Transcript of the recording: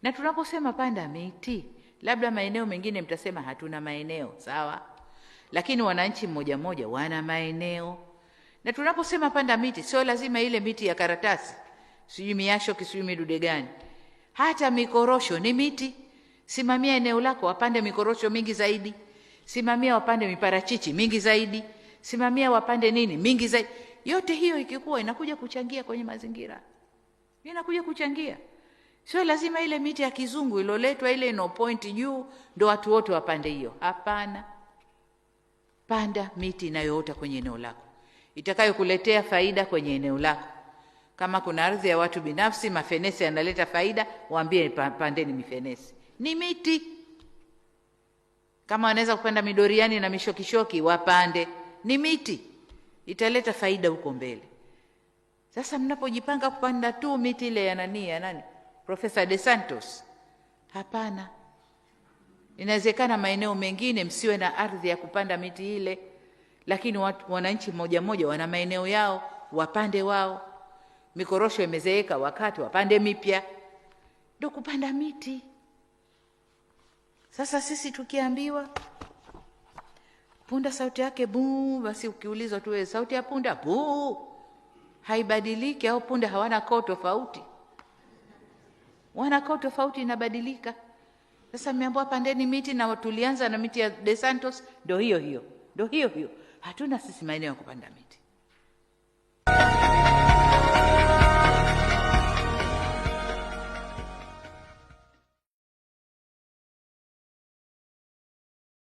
Na tunaposema panda miti, labda maeneo mengine mtasema hatuna maeneo, sawa? Lakini wananchi mmoja mmoja wana maeneo. Na tunaposema panda miti, sio lazima ile miti ya karatasi, sijui miasho, sijui midude gani. Hata mikorosho ni miti. Simamia eneo lako wapande mikorosho mingi zaidi. Simamia wapande miparachichi mingi zaidi. Simamia wapande nini mingi zaidi. Yote hiyo ikikuwa inakuja kuchangia kwenye mazingira. Inakuja kuchangia. Sio lazima ile miti ya kizungu iloletwa ile no point juu ndo watu wote wapande hiyo. Hapana. Panda miti inayoota kwenye eneo lako, itakayokuletea faida kwenye eneo lako. Kama kuna ardhi ya watu binafsi, mafenesi yanaleta faida, waambie pandeni mifenesi. Ni miti. Kama wanaweza kupanda midoriani na mishokishoki, wapande. Ni miti. Italeta faida huko mbele. Sasa mnapojipanga kupanda tu miti ile ya nani? Profesa De Santos. Hapana. Inawezekana maeneo mengine msiwe na ardhi ya kupanda miti ile, lakini wananchi mmoja mmoja wana maeneo yao, wapande wao. Mikorosho imezeeka, wakati wapande mipya. Ndio kupanda miti. Sasa sisi tukiambiwa punda sauti yake buu, basi ukiulizwa tu sauti ya punda buu, haibadiliki, au punda hawana koo tofauti? Wana koo tofauti, inabadilika. Sasa mmeambiwa pandeni miti, na tulianza na miti ya De Santos, ndio hiyo hiyo. Hatuna sisi maeneo ya kupanda miti.